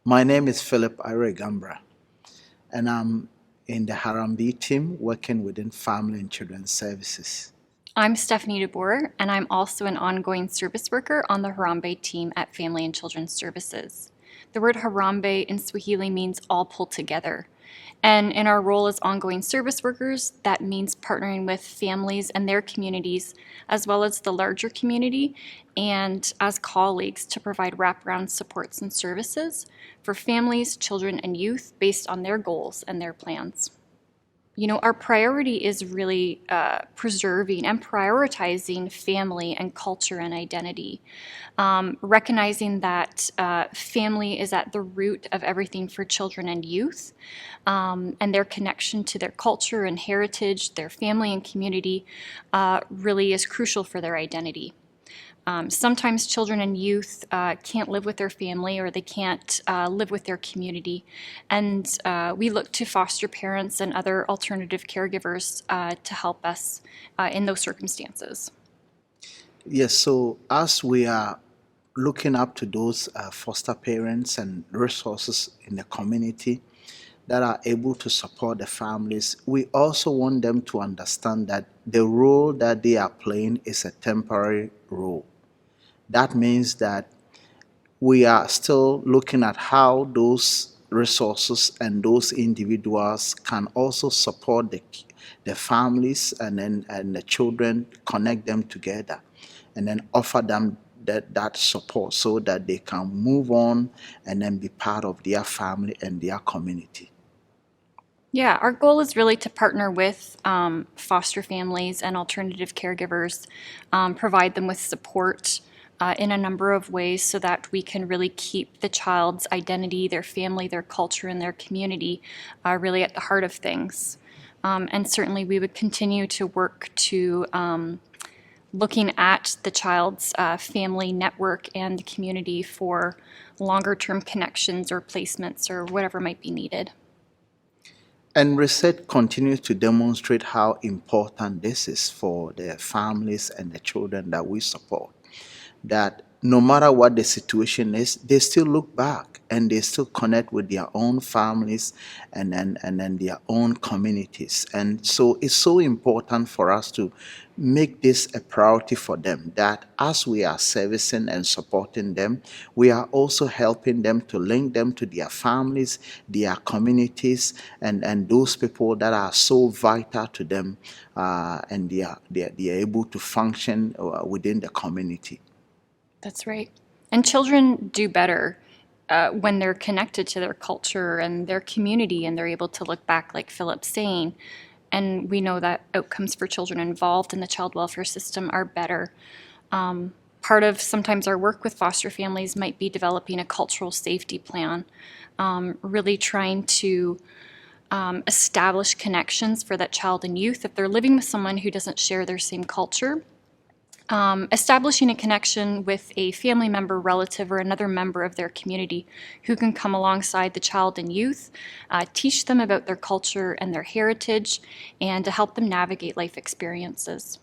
My name is Philip Iregambra, and I'm in the Harambee Team working within Family and Children's Services. I'm Stephanie DeBoer, and I'm also an ongoing service worker on the Harambee Team at Family and Children's Services. The word Harambee in Swahili means all pulled together. And in our role as ongoing service workers, that means partnering with families and their communities, as well as the larger community, and as colleagues to provide wraparound supports and services for families, children, and youth based on their goals and their plans. Our priority is really preserving and prioritizing family and culture and identity, recognizing that family is at the root of everything for children and youth, and their connection to their culture and heritage, their family and community, really is crucial for their identity. Sometimes children and youth can't live with their family or they can't live with their community. And we look to foster parents and other alternative caregivers to help us in those circumstances. Yes, so as we are looking up to those foster parents and resources in the community that are able to support the families, we also want them to understand that the role that they are playing is a temporary role. That means that we are still looking at how those resources and those individuals can also support the families and the children, connect them together, and then offer them that support so that they can move on and then be part of their family and their community. Yeah, our goal is really to partner with foster families and alternative caregivers, provide them with support in a number of ways so that we can really keep the child's identity, their family, their culture, and their community really at the heart of things. And certainly we would continue to work to looking at the child's family network and the community for longer term connections or placements or whatever might be needed. And research continues to demonstrate how important this is for the families and the children that we support. That no matter what the situation is, they still look back and they still connect with their own families and then their own communities. And so it's so important for us to make this a priority for them, that as we are servicing and supporting them, we are also helping them to link them to their families, their communities, and those people that are so vital to them, and they are able to function within the community. That's right. And children do better when they're connected to their culture and their community and they're able to look back, like Philip's saying. And we know that outcomes for children involved in the child welfare system are better. Part of sometimes our work with foster families might be developing a cultural safety plan, really trying to establish connections for that child and youth if they're living with someone who doesn't share their same culture. Establishing a connection with a family member, relative, or another member of their community who can come alongside the child and youth, teach them about their culture and their heritage, and to help them navigate life experiences.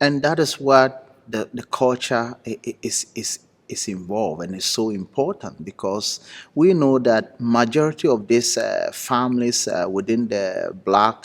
And that is what the culture is involved, and is so important because we know that majority of these families within the black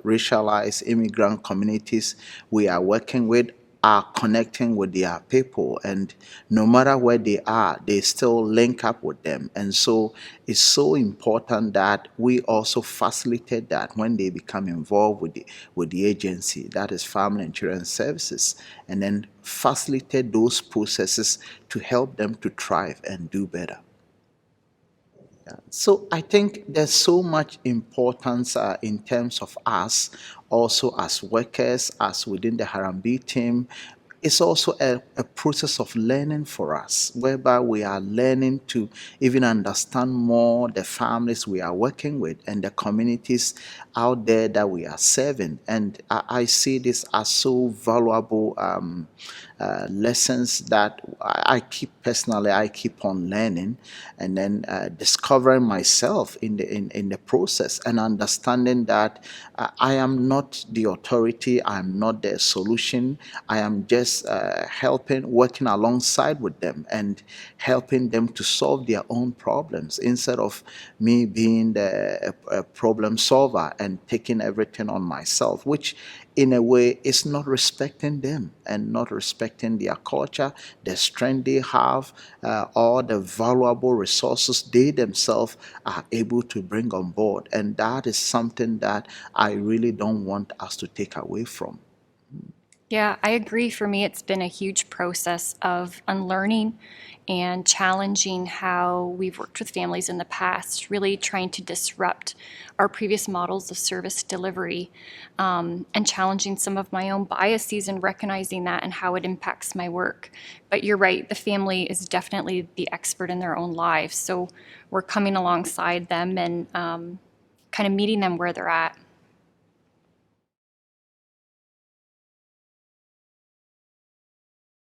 racialized immigrant communities we are working with are connecting with their people, and no matter where they are, they still link up with them. And so it's so important that we also facilitate that when they become involved with the agency, that is Family and Children's Services, and then facilitate those processes to help them to thrive and do better. So I think there's so much importance in terms of us also as workers, as within the Harambee team. It's also a process of learning for us, whereby we are learning to even understand more the families we are working with and the communities out there that we are serving. And I see this as so valuable lessons that I keep on learning, and then discovering myself in the process, and understanding that I am not the authority, I'm not the solution. I am just helping, working alongside with them and helping them to solve their own problems, instead of me being a problem solver and taking everything on myself, which in a way is not respecting them and not respecting their culture, the strength they have, all the valuable resources they themselves are able to bring on board. And that is something that I really don't want us to take away from. Yeah, I agree. For me, it's been a huge process of unlearning and challenging how we've worked with families in the past, really trying to disrupt our previous models of service delivery, and challenging some of my own biases and recognizing that and how it impacts my work. But you're right, the family is definitely the expert in their own lives. So we're coming alongside them and kind of meeting them where they're at.